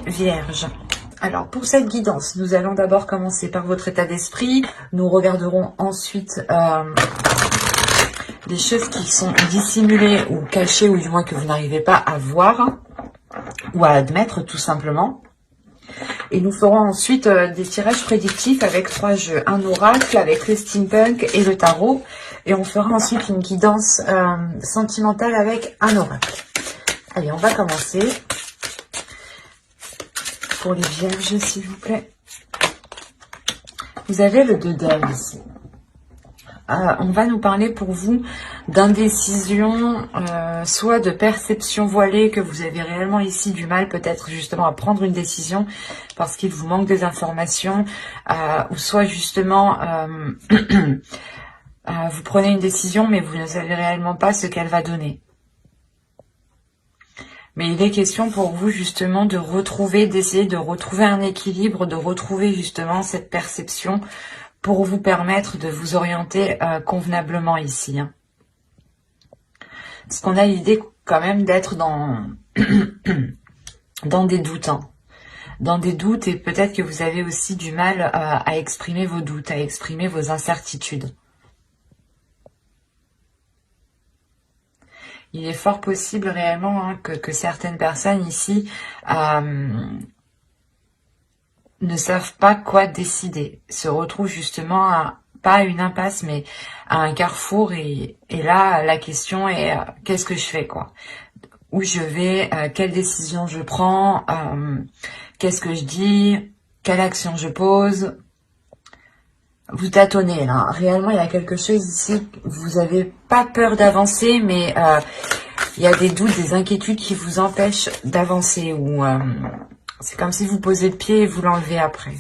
Vierge. Alors, pour cette guidance, nous allons d'abord commencer par votre état d'esprit. Nous regarderons ensuite des choses qui sont dissimulées ou cachées, ou du moins que vous n'arrivez pas à voir ou à admettre, tout simplement. Et nous ferons ensuite des tirages prédictifs avec 3 jeux. Un oracle avec le steampunk et le tarot. Et on fera ensuite une guidance sentimentale avec un oracle. Allez, on va commencer. Pour les vierges, s'il vous plaît. Vous avez le 2 d'ailes ici. On va nous parler pour vous d'indécision, soit de perception voilée, que vous avez réellement ici du mal peut-être justement à prendre une décision parce qu'il vous manque des informations, ou soit justement vous prenez une décision mais vous ne savez réellement pas ce qu'elle va donner. Mais il est question pour vous justement de retrouver, d'essayer de retrouver un équilibre, de retrouver justement cette perception pour vous permettre de vous orienter convenablement ici. Hein. Parce qu'on a l'idée quand même d'être dans, dans des doutes. Hein. Dans des doutes, et peut-être que vous avez aussi du mal à exprimer vos doutes, à exprimer vos incertitudes. Il est fort possible réellement hein, que certaines personnes ici ne savent pas quoi décider, se retrouvent justement pas à une impasse mais à un carrefour et là la question est qu'est-ce que je fais quoi, où je vais, quelle décision je prends, qu'est-ce que je dis, quelle action je pose. Vous tâtonnez là, réellement il y a quelque chose ici, vous n'avez pas peur d'avancer mais il y a des doutes, des inquiétudes qui vous empêchent d'avancer ou c'est comme si vous posez le pied et vous l'enlevez après.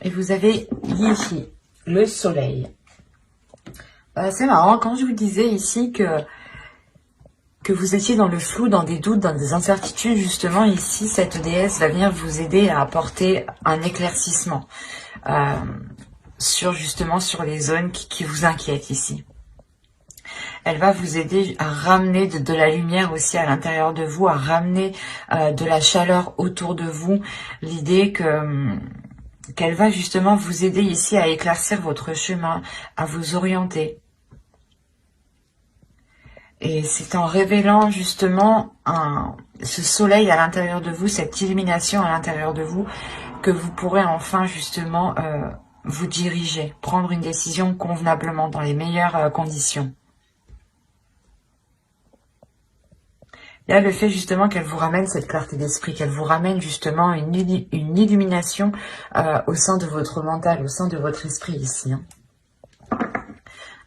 Et vous avez ici le soleil. C'est marrant, quand je vous disais ici que vous étiez dans le flou, dans des doutes, dans des incertitudes, justement ici, cette déesse va venir vous aider à apporter un éclaircissement sur les zones qui vous inquiètent ici. Elle va vous aider à ramener de la lumière aussi à l'intérieur de vous, à ramener de la chaleur autour de vous. L'idée qu'elle va justement vous aider ici à éclaircir votre chemin, à vous orienter. Et c'est en révélant justement ce soleil à l'intérieur de vous, cette illumination à l'intérieur de vous, que vous pourrez enfin justement vous diriger, prendre une décision convenablement dans les meilleures conditions. Il y a le fait justement qu'elle vous ramène cette clarté d'esprit, qu'elle vous ramène justement une illumination au sein de votre mental, au sein de votre esprit ici. Hein.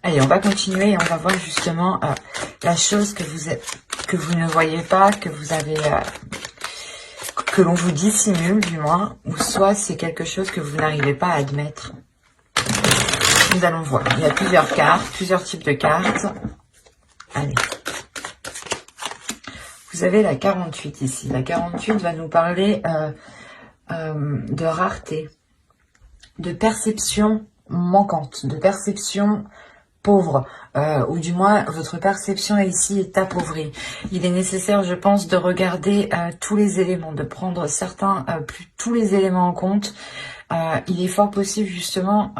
Allez, on va continuer et on va voir justement la chose que vous ne voyez pas, que vous avez, que l'on vous dissimule du moins, ou soit c'est quelque chose que vous n'arrivez pas à admettre. Nous allons voir. Il y a plusieurs cartes, plusieurs types de cartes. Allez. Vous avez la 48 ici. La 48 va nous parler de rareté, de perception manquante, de perception pauvre, ou du moins votre perception ici est appauvrie. Il est nécessaire, je pense, de regarder tous les éléments, de prendre tous les éléments en compte. Il est fort possible justement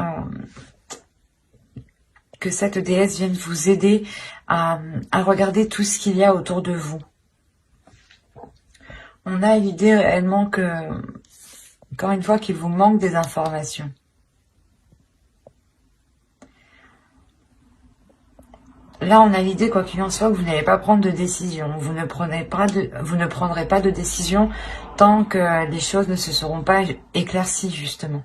que cette déesse vienne vous aider à regarder tout ce qu'il y a autour de vous. On a l'idée réellement que, encore une fois, qu'il vous manque des informations. Là, on a l'idée, quoi qu'il en soit, que vous n'allez pas prendre de décision. Vous ne prendrez pas de décision tant que les choses ne se seront pas éclaircies, justement.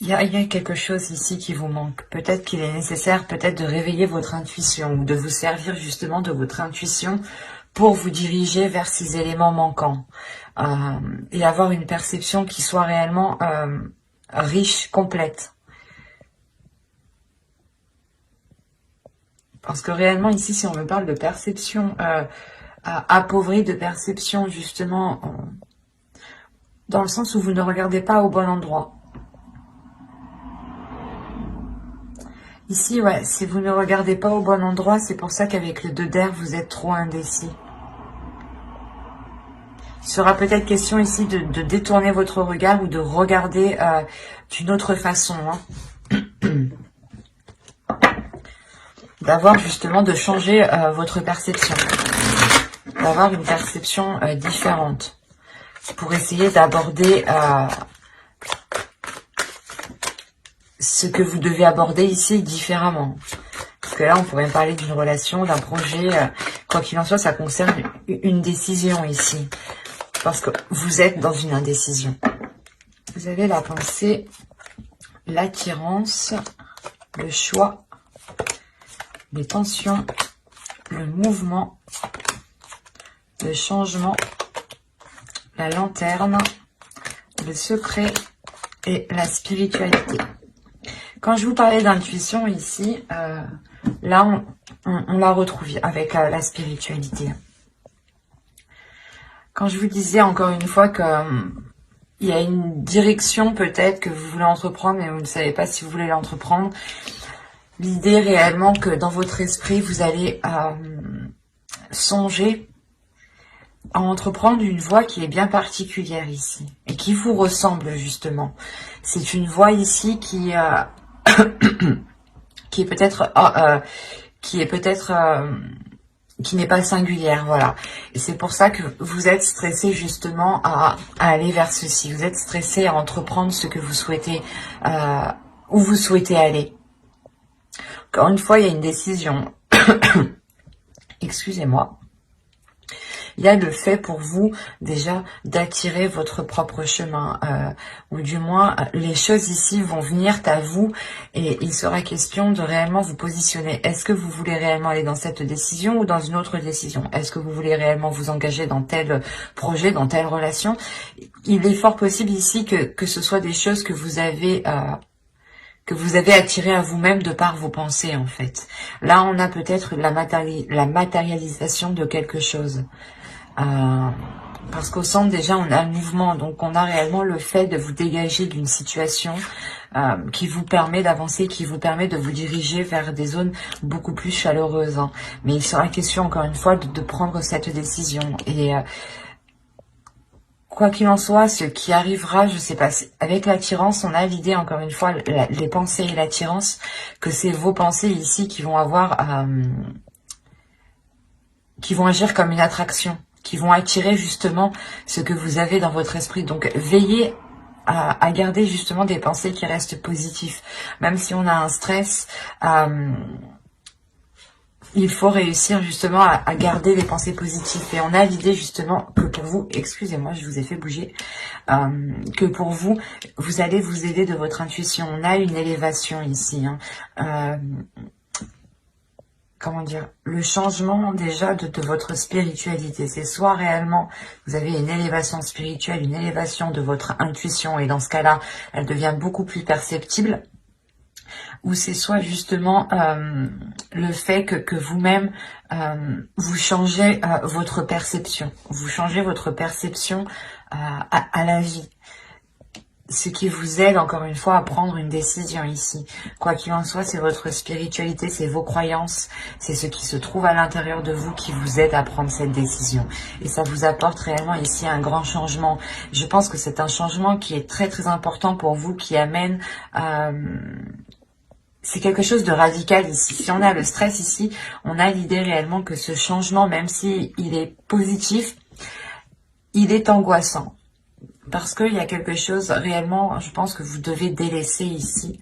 Il y a quelque chose ici qui vous manque. Peut-être qu'il est nécessaire peut-être de réveiller votre intuition ou de vous servir justement de votre intuition pour vous diriger vers ces éléments manquants et avoir une perception qui soit réellement riche, complète. Parce que réellement ici, si on me parle de perception appauvrie, de perception justement dans le sens où vous ne regardez pas au bon endroit. Ici, ouais, si vous ne regardez pas au bon endroit, c'est pour ça qu'avec le 2 d'air, vous êtes trop indécis. Il sera peut-être question ici de détourner votre regard ou de regarder d'une autre façon. D'avoir justement, de changer votre perception. D'avoir une perception différente. Pour essayer d'aborder ce que vous devez aborder ici différemment. Parce que là, on pourrait parler d'une relation, d'un projet. Quoi qu'il en soit, ça concerne une décision ici. Parce que vous êtes dans une indécision. Vous avez la pensée, l'attirance, le choix, les tensions, le mouvement, le changement, la lanterne, le secret et la spiritualité. Quand je vous parlais d'intuition ici, là, on la retrouve avec la spiritualité. Quand je vous disais encore une fois que il y a une direction peut-être que vous voulez entreprendre, mais vous ne savez pas si vous voulez l'entreprendre, l'idée réellement que dans votre esprit, vous allez songer à entreprendre une voie qui est bien particulière ici et qui vous ressemble justement. C'est une voie ici qui qui n'est pas singulière, voilà. Et c'est pour ça que vous êtes stressé justement à aller vers ceci. Vous êtes stressé à entreprendre ce que vous souhaitez, où vous souhaitez aller. Encore une fois, il y a une décision. Excusez-moi. Il y a le fait pour vous déjà d'attirer votre propre chemin, ou du moins les choses ici vont venir à vous et il sera question de réellement vous positionner. Est-ce que vous voulez réellement aller dans cette décision ou dans une autre décision? Est-ce que vous voulez réellement vous engager dans tel projet, dans telle relation? Il est fort possible ici que ce soit des choses que vous avez attiré à vous-même de par vos pensées en fait. Là, on a peut-être la matérialisation de quelque chose. Parce qu'au centre déjà on a le mouvement, donc on a réellement le fait de vous dégager d'une situation qui vous permet d'avancer, qui vous permet de vous diriger vers des zones beaucoup plus chaleureuses. Mais il sera question encore une fois de prendre cette décision. Et quoi qu'il en soit, ce qui arrivera, je sais pas, avec l'attirance, on a l'idée encore une fois, les pensées et l'attirance, que c'est vos pensées ici qui vont avoir, qui vont agir comme une attraction, qui vont attirer justement ce que vous avez dans votre esprit. Donc veillez à garder justement des pensées qui restent positives. Même si on a un stress, il faut réussir justement à garder les pensées positives. Et on a l'idée justement que pour vous, excusez-moi, je vous ai fait bouger, que pour vous, vous allez vous aider de votre intuition. On a une élévation ici, comment dire, le changement déjà de votre spiritualité. C'est soit réellement vous avez une élévation spirituelle, une élévation de votre intuition et dans ce cas-là, elle devient beaucoup plus perceptible, ou c'est soit justement le fait que vous-même vous changez votre perception. Vous changez votre perception à la vie. Ce qui vous aide encore une fois à prendre une décision ici. Quoi qu'il en soit, c'est votre spiritualité, c'est vos croyances, c'est ce qui se trouve à l'intérieur de vous qui vous aide à prendre cette décision. Et ça vous apporte réellement ici un grand changement. Je pense que c'est un changement qui est très très important pour vous, qui amène... c'est quelque chose de radical ici. Si on a le stress ici, on a l'idée réellement que ce changement, même si il est positif, il est angoissant. Parce qu'il y a quelque chose réellement, je pense que vous devez délaisser ici.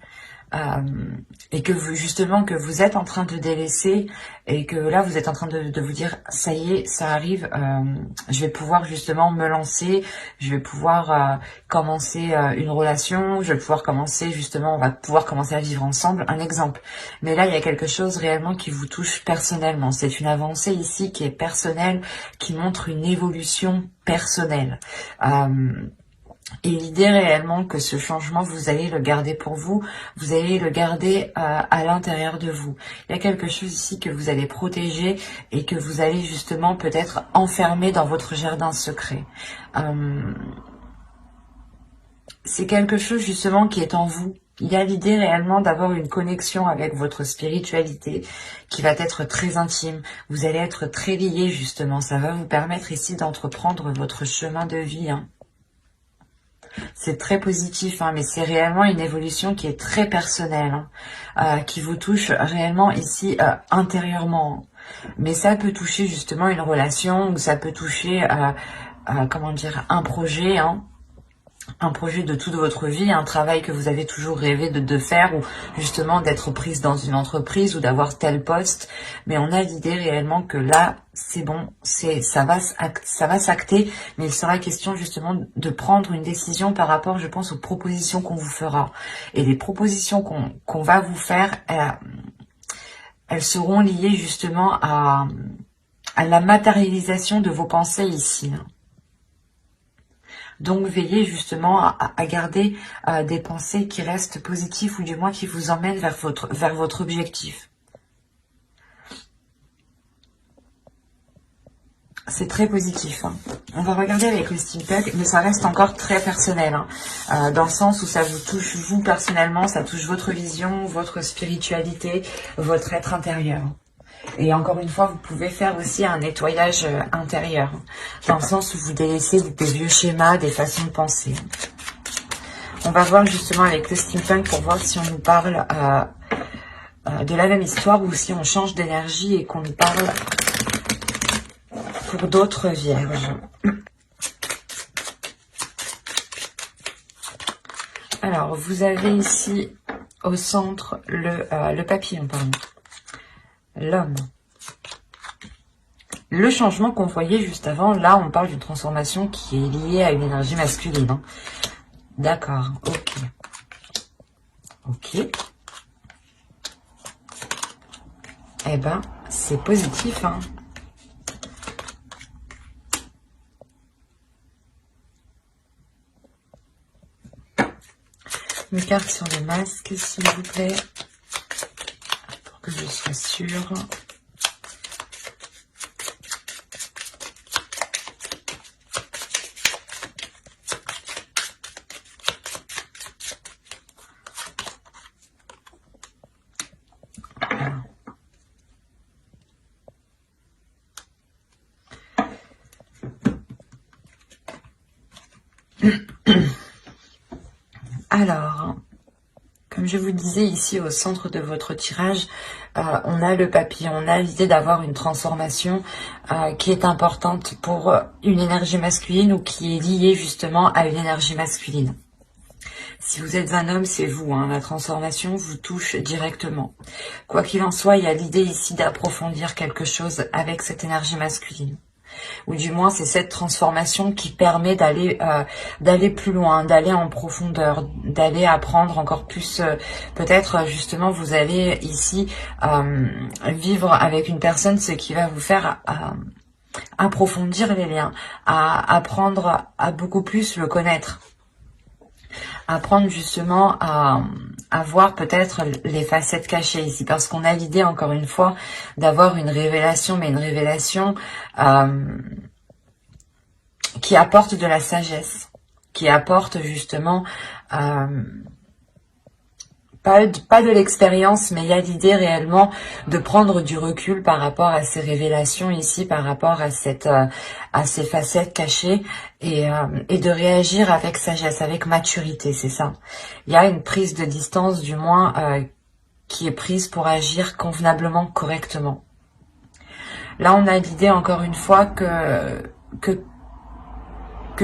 Et que vous, justement, que vous êtes en train de délaisser et que là, vous êtes en train de vous dire, ça y est, ça arrive, je vais pouvoir justement me lancer, je vais pouvoir commencer une relation, je vais pouvoir commencer justement, on va pouvoir commencer à vivre ensemble, un exemple. Mais là, il y a quelque chose réellement qui vous touche personnellement. C'est une avancée ici qui est personnelle, qui montre une évolution personnelle. Et l'idée réellement que ce changement, vous allez le garder pour vous, vous allez le garder à l'intérieur de vous. Il y a quelque chose ici que vous allez protéger et que vous allez justement peut-être enfermer dans votre jardin secret. C'est quelque chose justement qui est en vous, Il y a l'idée réellement d'avoir une connexion avec votre spiritualité qui va être très intime. Vous allez être très liés justement. Ça va vous permettre ici d'entreprendre votre chemin de vie. Hein. C'est très positif, hein, mais c'est réellement une évolution qui est très personnelle, hein, qui vous touche réellement ici intérieurement. Mais ça peut toucher justement une relation ou ça peut toucher, comment dire, un projet, hein. Un projet de toute votre vie, un travail que vous avez toujours rêvé de faire ou justement d'être prise dans une entreprise ou d'avoir tel poste. Mais on a l'idée réellement que là, c'est bon, ça va s'acter, mais il sera question justement de prendre une décision par rapport, je pense, aux propositions qu'on vous fera. Et les propositions qu'on va vous faire, elles seront liées justement à la matérialisation de vos pensées ici. Donc, veillez justement à garder des pensées qui restent positives ou du moins qui vous emmènent vers votre objectif. C'est très positif. Hein. On va regarder avec le steampunk, mais ça reste encore très personnel. Hein. Dans le sens où ça vous touche, vous personnellement, ça touche votre vision, votre spiritualité, votre être intérieur. Et encore une fois, vous pouvez faire aussi un nettoyage intérieur, dans le sens où vous délaissez des vieux schémas, des façons de penser. On va voir justement avec le steampunk pour voir si on nous parle de la même histoire ou si on change d'énergie et qu'on nous parle pour d'autres vierges. Alors, vous avez ici au centre le papillon, pardon. L'homme. Le changement qu'on voyait juste avant, là on parle d'une transformation qui est liée à une énergie masculine. Hein. D'accord, ok. Ok. Eh ben, c'est positif. Hein. Une carte sur le masque, s'il vous plaît. Pour que je sois sûre. Alors, comme je vous disais ici au centre de votre tirage, on a le papillon, on a l'idée d'avoir une transformation qui est importante pour une énergie masculine ou qui est liée justement à une énergie masculine. Si vous êtes un homme, c'est vous, hein, la transformation vous touche directement. Quoi qu'il en soit, il y a l'idée ici d'approfondir quelque chose avec cette énergie masculine. Ou du moins c'est cette transformation qui permet d'aller plus loin, d'aller en profondeur, d'aller apprendre encore plus. Peut-être justement vous allez ici vivre avec une personne, ce qui va vous faire approfondir les liens, à apprendre à beaucoup plus le connaître. Apprendre justement à voir peut-être les facettes cachées ici, parce qu'on a l'idée encore une fois d'avoir une révélation, mais une révélation qui apporte de la sagesse, qui apporte justement pas de l'expérience, mais il y a l'idée réellement de prendre du recul par rapport à ces révélations ici, par rapport à ces facettes cachées et de réagir avec sagesse, avec maturité, c'est ça. Il y a une prise de distance, du moins, qui est prise pour agir convenablement, correctement. Là, on a l'idée encore une fois que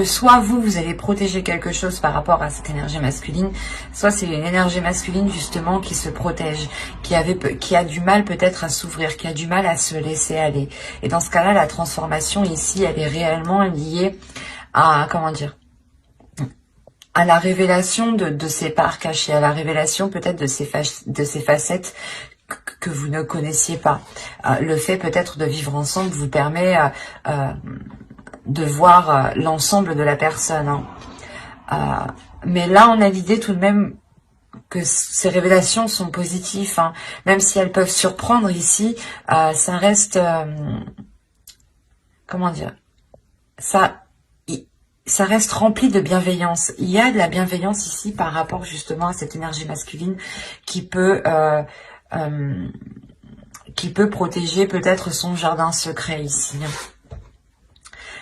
soit vous allez protéger quelque chose par rapport à cette énergie masculine, soit c'est une énergie masculine justement qui se protège, qui a du mal peut-être à s'ouvrir, qui a du mal à se laisser aller. Et dans ce cas-là, la transformation ici, elle est réellement liée à, comment dire, à la révélation de ces parts cachées, à la révélation peut-être de ces facettes que vous ne connaissiez pas. Le fait peut-être de vivre ensemble vous permet de voir l'ensemble de la personne. Hein. Mais là, on a l'idée tout de même que ces révélations sont positives. Hein. Même si elles peuvent surprendre ici, ça reste... comment dire ça, ça reste rempli de bienveillance. Il y a de la bienveillance ici par rapport justement à cette énergie masculine qui peut protéger peut-être son jardin secret ici.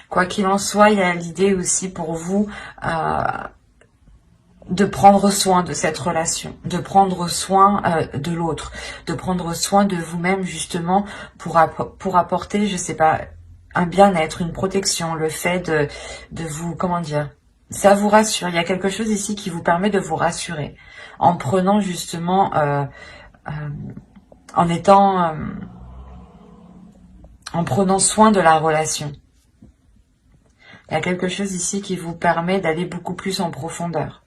Quoi qu'il en soit, il y a l'idée aussi pour vous de prendre soin de cette relation, de prendre soin de l'autre, de prendre soin de vous-même justement pour apporter, je sais pas, un bien-être, une protection, le fait de vous, comment dire, ça vous rassure. Il y a quelque chose ici qui vous permet de vous rassurer en prenant justement, en prenant soin de la relation. Il y a quelque chose ici qui vous permet d'aller beaucoup plus en profondeur.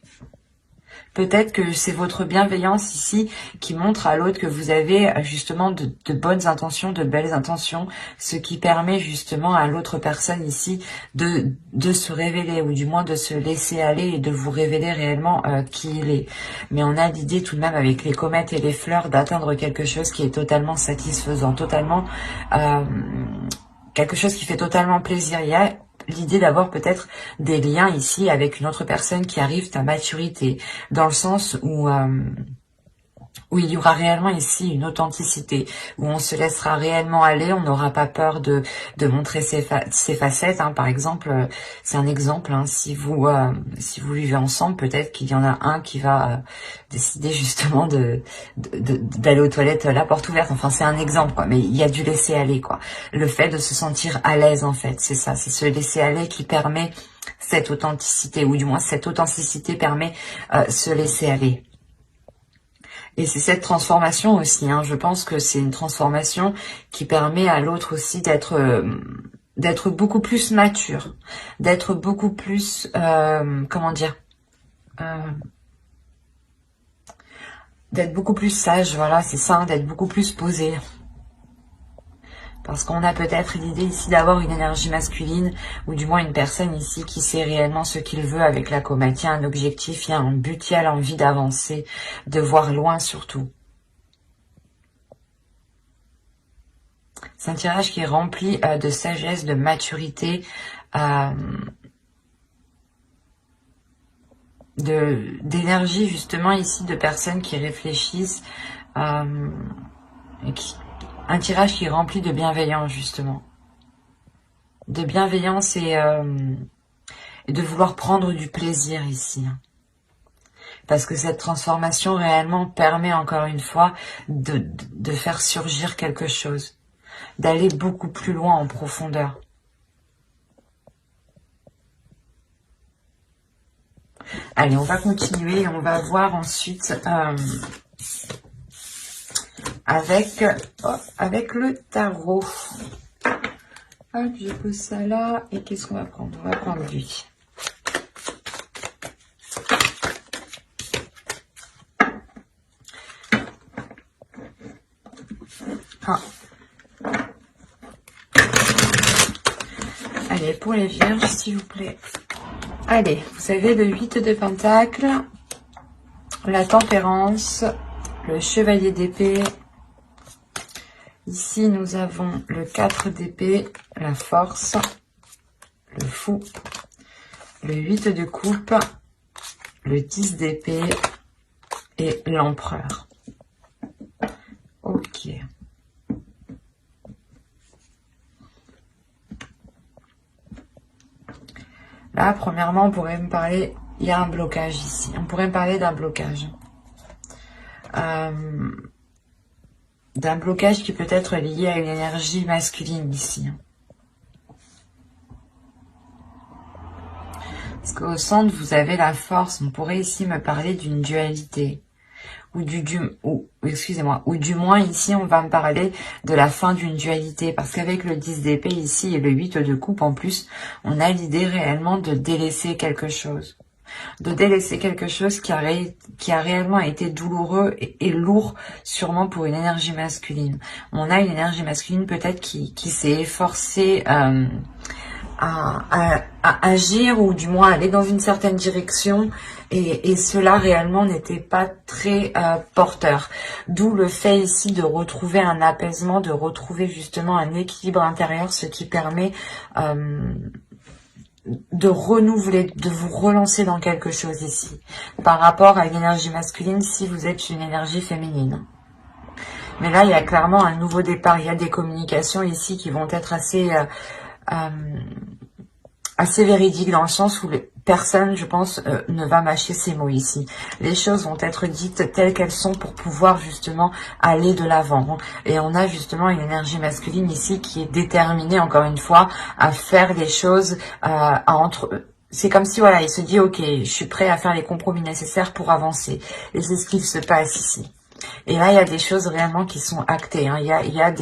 Peut-être que c'est votre bienveillance ici qui montre à l'autre que vous avez justement de bonnes intentions, de belles intentions, ce qui permet justement à l'autre personne ici de se révéler ou du moins de se laisser aller et de vous révéler réellement qui il est. Mais on a l'idée tout de même avec les comètes et les fleurs d'atteindre quelque chose qui est totalement satisfaisant, totalement quelque chose qui fait totalement plaisir. Il y a l'idée d'avoir peut-être des liens ici avec une autre personne qui arrive à maturité, dans le sens où il y aura réellement ici une authenticité, où on se laissera réellement aller, on n'aura pas peur de montrer ses facettes. Par exemple, c'est un exemple, si vous vivez ensemble, peut-être qu'il y en a un qui va décider justement d'aller aux toilettes la porte ouverte. Enfin, c'est un exemple, quoi, mais il y a du laisser aller, quoi. Le fait de se sentir à l'aise, en fait, c'est ça, c'est ce laisser aller qui permet cette authenticité, ou du moins cette authenticité permet se laisser aller. Et c'est cette transformation aussi, je pense que c'est une transformation qui permet à l'autre aussi d'être beaucoup plus mature, d'être beaucoup plus, comment dire, d'être beaucoup plus sage, voilà, c'est ça, d'être beaucoup plus posé. Parce qu'on a peut-être l'idée ici d'avoir une énergie masculine, ou du moins une personne ici qui sait réellement ce qu'il veut avec la comète. Il y a un objectif, il y a un but, il y a l'envie d'avancer, de voir loin surtout. C'est un tirage qui est rempli de sagesse, de maturité, d'énergie justement ici, de personnes qui réfléchissent, et un tirage qui est rempli de bienveillance justement. De bienveillance et de vouloir prendre du plaisir ici. Parce que cette transformation réellement permet encore une fois de faire surgir quelque chose. D'aller beaucoup plus loin en profondeur. Allez, on va continuer et on va voir ensuite avec le tarot. Hop, je pose ça là. Et qu'est-ce qu'on va prendre? On va prendre lui. Allez, pour les vierges, s'il vous plaît. Allez, vous avez le 8 de Pentacles, la Tempérance, le Chevalier d'épée. Ici, nous avons le 4 d'épée, la Force, le Fou, le 8 de coupe, le 10 d'épée et l'Empereur. Ok. Là, premièrement, on pourrait me parler, il y a un blocage ici. On pourrait me parler d'un blocage. D'un blocage qui peut être lié à une énergie masculine ici. Parce qu'au centre, vous avez la force. On pourrait ici me parler d'une dualité. Ou du moins ici, on va me parler de la fin d'une dualité. Parce qu'avec le 10 d'épée ici et le 8 de coupe en plus, on a l'idée réellement de délaisser quelque chose. De délaisser quelque chose qui a réellement été douloureux et lourd, sûrement pour une énergie masculine. On a une énergie masculine peut-être qui s'est efforcée à agir, ou du moins aller dans une certaine direction, et cela réellement n'était pas très porteur. D'où le fait ici de retrouver un apaisement, de retrouver justement un équilibre intérieur, ce qui permet de renouveler, de vous relancer dans quelque chose ici. Par rapport à une énergie masculine, si vous êtes une énergie féminine. Mais là, il y a clairement un nouveau départ. Il y a des communications ici qui vont être assez véridiques dans le sens où personne, je pense, ne va mâcher ces mots ici. Les choses vont être dites telles qu'elles sont pour pouvoir justement aller de l'avant. Et on a justement une énergie masculine ici qui est déterminée, encore une fois, à faire les choses, c'est comme si, voilà, il se dit, ok, je suis prêt à faire les compromis nécessaires pour avancer. Et c'est ce qu'il se passe ici. Et là, il y a des choses réellement qui sont actées. Hein. Il y a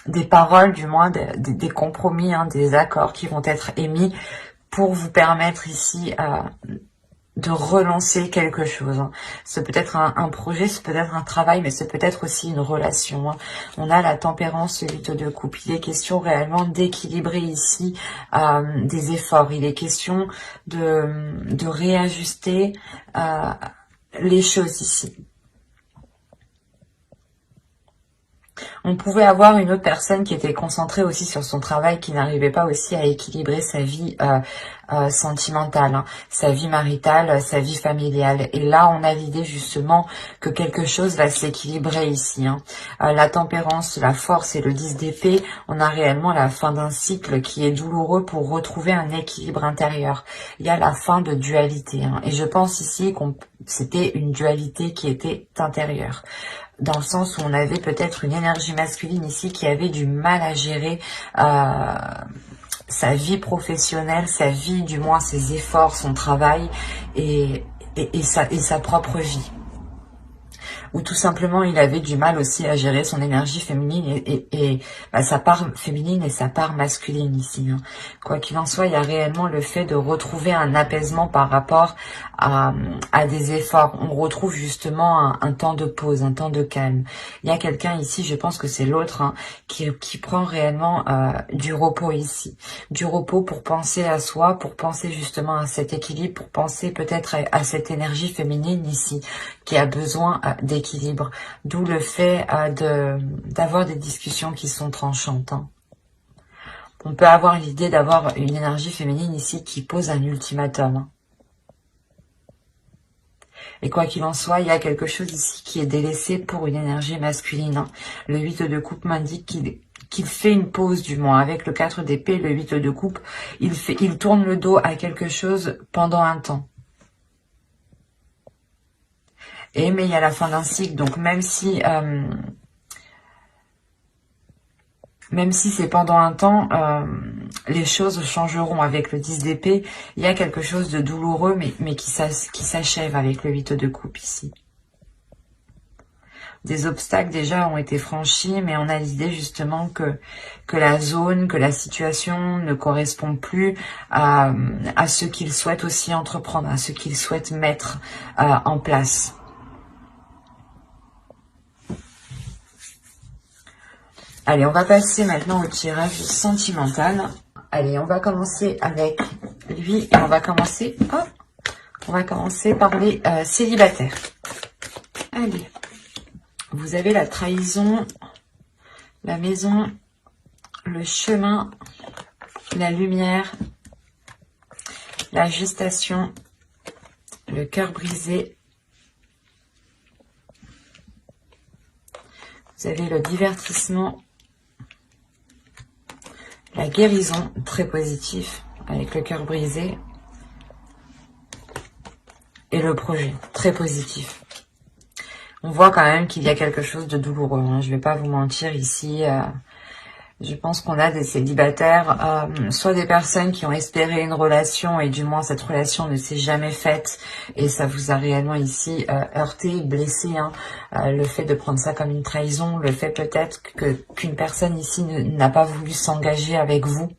des paroles, du moins des compromis, hein, des accords qui vont être émis pour vous permettre ici de relancer quelque chose. Hein. C'est peut-être un projet, c'est peut-être un travail, mais c'est peut-être aussi une relation. Hein. On a la tempérance, le 8 de coupe. Il est question réellement d'équilibrer ici des efforts. Il est question de réajuster les choses ici. On pouvait avoir une autre personne qui était concentrée aussi sur son travail, qui n'arrivait pas aussi à équilibrer sa vie sentimentale, hein, sa vie maritale, sa vie familiale. Et là, on a l'idée justement que quelque chose va s'équilibrer ici. Hein. La tempérance, la force et le 10 d'épée, on a réellement la fin d'un cycle qui est douloureux pour retrouver un équilibre intérieur. Il y a la fin de dualité. Hein. Et je pense ici que c'était une dualité qui était intérieure. Dans le sens où on avait peut-être une énergie masculine ici qui avait du mal à gérer sa vie professionnelle, sa vie, du moins ses efforts, son travail et sa propre vie. Ou tout simplement il avait du mal aussi à gérer son énergie féminine et sa part féminine et sa part masculine ici. Hein. Quoi qu'il en soit, il y a réellement le fait de retrouver un apaisement par rapport à des efforts. On retrouve justement un temps de pause, un temps de calme. Il y a quelqu'un ici, je pense que c'est l'autre, hein, qui prend réellement du repos ici. Du repos pour penser à soi, pour penser justement à cet équilibre, pour penser peut-être à cette énergie féminine ici, qui a besoin d'équilibre. D'où le fait d'avoir des discussions qui sont tranchantes. Hein. On peut avoir l'idée d'avoir une énergie féminine ici qui pose un ultimatum. Hein. Et quoi qu'il en soit, il y a quelque chose ici qui est délaissé pour une énergie masculine. Hein. Le 8 de coupe m'indique qu'il fait une pause, du moins. Avec le 4 d'épée, le 8 de coupe, il tourne le dos à quelque chose pendant un temps. Mais il y a la fin d'un cycle, donc même si c'est pendant un temps, les choses changeront. Avec le 10 d'épée, il y a quelque chose de douloureux, mais qui s'achève avec le 8 de coupe ici. Des obstacles déjà ont été franchis, mais on a l'idée justement que la zone, que la situation ne correspond plus à ce qu'il souhaite aussi entreprendre, à ce qu'il souhaite mettre en place. Allez, on va passer maintenant au tirage sentimental. Allez, on va commencer avec lui et on va commencer par les célibataires. Allez, vous avez la trahison, la maison, le chemin, la lumière, la gestation, le cœur brisé. Vous avez le divertissement, la guérison, très positif, avec le cœur brisé. Et le projet, très positif. On voit quand même qu'il y a quelque chose de douloureux. Hein. Je ne vais pas vous mentir ici. Je pense qu'on a des célibataires, soit des personnes qui ont espéré une relation et du moins cette relation ne s'est jamais faite et ça vous a réellement ici heurté, blessé. Hein. Le fait de prendre ça comme une trahison, le fait peut-être qu'une personne ici n'a pas voulu s'engager avec vous,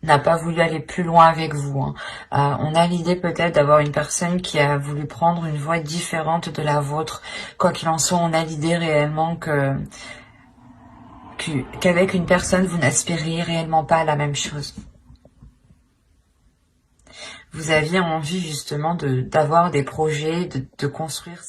n'a pas voulu aller plus loin avec vous. Hein. On a l'idée peut-être d'avoir une personne qui a voulu prendre une voie différente de la vôtre. Quoi qu'il en soit, on a l'idée réellement qu'avec une personne, vous n'aspiriez réellement pas à la même chose. Vous aviez envie justement d'avoir des projets, de construire